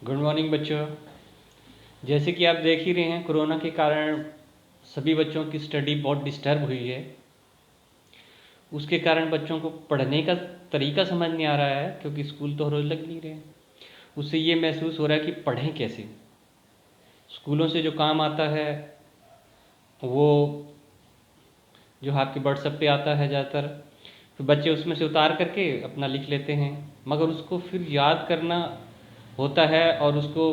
Good morning बच्चों। जैसे कि आप देख ही रहे हैं, कोरोना के कारण सभी बच्चों की स्टडी बहुत डिस्टर्ब हुई है। उसके कारण बच्चों को पढ़ने का तरीका समझ नहीं आ रहा है, क्योंकि स्कूल तो रोज लग नहीं रहे। उससे ये महसूस हो रहा है कि पढ़ें कैसे। स्कूलों से जो काम आता है वो जो आपके व्हाट्सएप पे आता है ज़्यादातर, फिर बच्चे उसमें से उतार करके अपना लिख लेते हैं, मगर उसको फिर याद करना होता है और उसको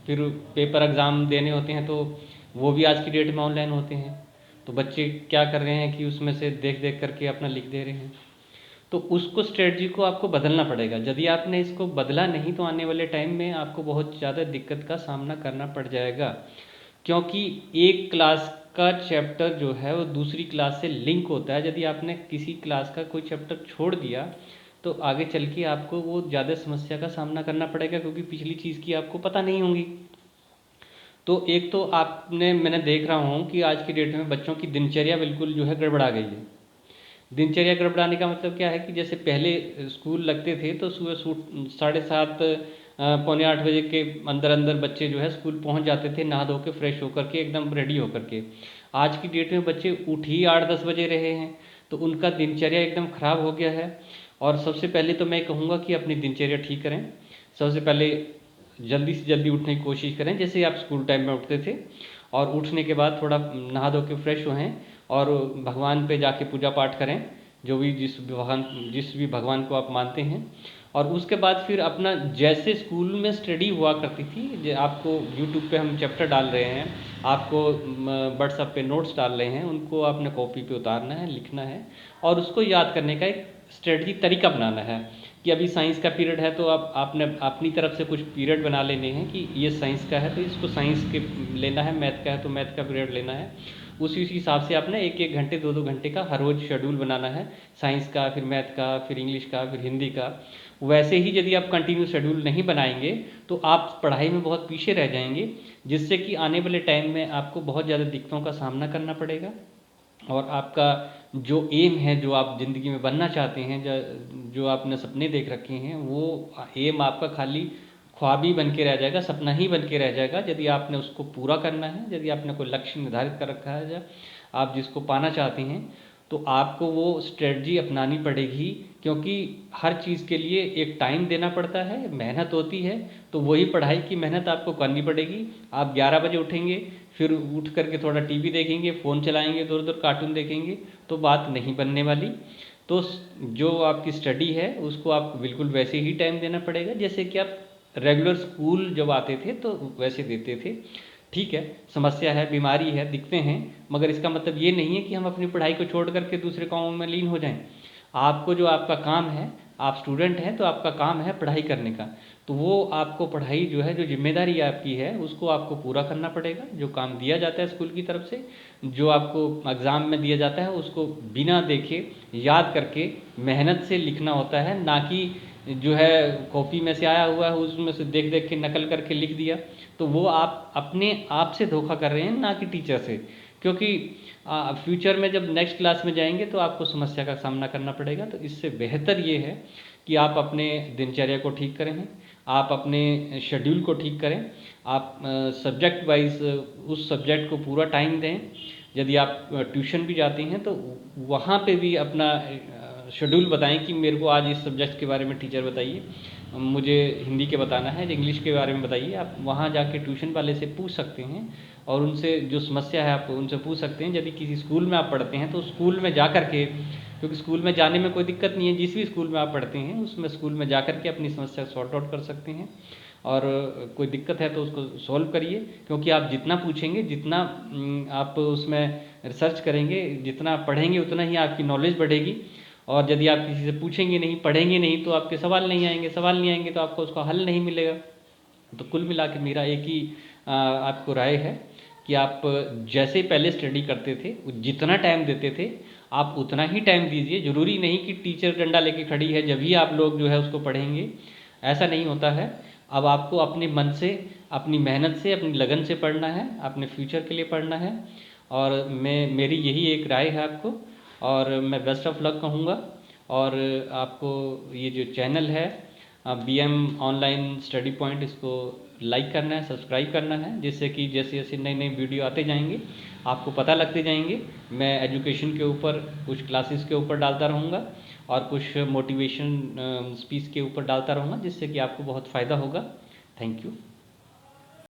फिर पेपर एग्ज़ाम देने होते हैं, तो वो भी आज की डेट में ऑनलाइन होते हैं। तो बच्चे क्या कर रहे हैं कि उसमें से देख देख करके अपना लिख दे रहे हैं। तो उसको स्ट्रेटजी को आपको बदलना पड़ेगा। यदि आपने इसको बदला नहीं तो आने वाले टाइम में आपको बहुत ज़्यादा दिक्कत का सामना करना पड़ जाएगा, क्योंकि एक क्लास का चैप्टर जो है वो दूसरी क्लास से लिंक होता है। यदि आपने किसी क्लास का कोई चैप्टर छोड़ दिया तो आगे चल के आपको वो ज़्यादा समस्या का सामना करना पड़ेगा, क्योंकि पिछली चीज़ की आपको पता नहीं होगी। तो एक तो मैंने देख रहा हूँ कि आज की डेट में बच्चों की दिनचर्या बिल्कुल जो है गड़बड़ा गई है। दिनचर्या गड़बड़ाने का मतलब क्या है कि जैसे पहले स्कूल लगते थे तो सुबह 7:30 पौने 8 बजे के अंदर अंदर बच्चे जो है स्कूल पहुंच जाते थे, नहा धो के फ्रेश होकर के एकदम रेडी होकर के। आज की डेट में बच्चे उठ ही 8-10 बजे रहे हैं, तो उनका दिनचर्या एकदम ख़राब हो गया है। और सबसे पहले तो मैं कहूँगा कि अपनी दिनचर्या ठीक करें। सबसे पहले जल्दी से जल्दी उठने की कोशिश करें, जैसे आप स्कूल टाइम में उठते थे, और उठने के बाद थोड़ा नहा धो के फ्रेश होएं और भगवान पे जाके पूजा पाठ करें, जो भी जिस भी भगवान को आप मानते हैं। और उसके बाद फिर अपना जैसे स्कूल में स्टडी हुआ करती थी, आपको यूट्यूब पे हम चैप्टर डाल रहे हैं, आपको व्हाट्सएप पे नोट्स डाल रहे हैं, उनको आपने कॉपी पे उतारना है, लिखना है और उसको याद करने का एक स्ट्रेटजी तरीका बनाना है। कि अभी साइंस का पीरियड है तो आपने अपनी तरफ से कुछ पीरियड बना लेने हैं कि ये साइंस का है तो इसको साइंस के लेना है, मैथ का है तो मैथ का पीरियड लेना है। उसी हिसाब से आपने 1-1 घंटे 2-2 घंटे का हर रोज़ शेड्यूल बनाना है, साइंस का, फिर मैथ का, फिर इंग्लिश का, फिर हिंदी का। वैसे ही यदि आप कंटिन्यू शेड्यूल नहीं बनाएंगे तो आप पढ़ाई में बहुत पीछे रह जाएंगे, जिससे कि आने वाले टाइम में आपको बहुत ज़्यादा दिक्कतों का सामना करना पड़ेगा। और आपका जो एम है, जो आप ज़िंदगी में बनना चाहते हैं, जो आपने सपने देख रखे हैं, वो एम आपका खाली ख्वाब ही बन के रह जाएगा, सपना ही बन के रह जाएगा। यदि आपने उसको पूरा करना है, यदि आपने कोई लक्ष्य निर्धारित कर रखा है या आप जिसको पाना चाहते हैं, तो आपको वो स्ट्रेटजी अपनानी पड़ेगी। क्योंकि हर चीज़ के लिए एक टाइम देना पड़ता है, मेहनत होती है, तो वही पढ़ाई की मेहनत आपको करनी पड़ेगी। आप 11 बजे उठेंगे, फिर उठ करके थोड़ा टीवी देखेंगे, फ़ोन चलाएंगे, इधर उधर कार्टून देखेंगे, तो बात नहीं बनने वाली। तो जो आपकी स्टडी है उसको आपको बिल्कुल वैसे ही टाइम देना पड़ेगा जैसे कि आप रेगुलर स्कूल जब आते थे तो वैसे देते थे। ठीक है, समस्या है, बीमारी है, दिखते हैं, मगर इसका मतलब ये नहीं है कि हम अपनी पढ़ाई को छोड़ करके दूसरे कामों में लीन हो जाएं। आपको जो आपका काम है, आप स्टूडेंट हैं तो आपका काम है पढ़ाई करने का, तो वो आपको पढ़ाई जो है, जो जिम्मेदारी आपकी है, उसको आपको पूरा करना पड़ेगा। जो काम दिया जाता है स्कूल की तरफ से, जो आपको एग्ज़ाम में दिया जाता है, उसको बिना देखे याद करके मेहनत से लिखना होता है, ना कि जो है कॉपी में से आया हुआ है उसमें से देख देख के नकल करके लिख दिया। तो वो आप अपने आप से धोखा कर रहे हैं, ना कि टीचर से। क्योंकि फ्यूचर में जब नेक्स्ट क्लास में जाएंगे तो आपको समस्या का सामना करना पड़ेगा। तो इससे बेहतर ये है कि आप अपने दिनचर्या को ठीक करें, आप अपने शेड्यूल को ठीक करें, आप सब्जेक्ट वाइज उस सब्जेक्ट को पूरा टाइम दें। यदि आप ट्यूशन भी जाते हैं तो वहाँ पे भी अपना शेड्यूल बताएं कि मेरे को आज इस सब्जेक्ट के बारे में टीचर बताइए, मुझे हिंदी के बताना है, इंग्लिश के बारे में बताइए। आप वहाँ जाके ट्यूशन वाले से पूछ सकते हैं और उनसे जो समस्या है आप उनसे पूछ सकते हैं। यदि किसी स्कूल में आप पढ़ते हैं तो स्कूल में जा कर के, क्योंकि स्कूल में जाने में कोई दिक्कत नहीं है, जिस भी स्कूल में आप पढ़ते हैं उसमें स्कूल में जा कर के अपनी समस्या सॉर्ट आउट कर सकते हैं। और कोई दिक्कत है तो उसको सॉल्व करिए, क्योंकि आप जितना पूछेंगे, जितना आप उसमें रिसर्च करेंगे, जितना पढ़ेंगे, उतना ही आपकी नॉलेज बढ़ेगी। और यदि आप किसी से पूछेंगे नहीं, पढ़ेंगे नहीं, तो आपके सवाल नहीं आएंगे, सवाल नहीं आएंगे तो आपको उसका हल नहीं मिलेगा। तो कुल मिला के मेरा एक ही आपको राय है कि आप जैसे पहले स्टडी करते थे, जितना टाइम देते थे, आप उतना ही टाइम दीजिए। ज़रूरी नहीं कि टीचर डंडा लेके खड़ी है जब ही आप लोग जो है उसको पढ़ेंगे, ऐसा नहीं होता है। अब आपको अपने मन से, अपनी मेहनत से, अपनी लगन से पढ़ना है, अपने फ्यूचर के लिए पढ़ना है। और मेरी यही एक राय है आपको, और मैं बेस्ट ऑफ लक कहूँगा। और आपको ये जो चैनल है BM ऑनलाइन स्टडी पॉइंट, इसको लाइक करना है, सब्सक्राइब करना है, जिससे कि जैसे जैसे नई नई वीडियो आते जाएंगे आपको पता लगते जाएंगे। मैं एजुकेशन के ऊपर कुछ क्लासेस के ऊपर डालता रहूँगा और कुछ मोटिवेशन स्पीच के ऊपर डालता रहूँगा, जिससे कि आपको बहुत फ़ायदा होगा। Thank you.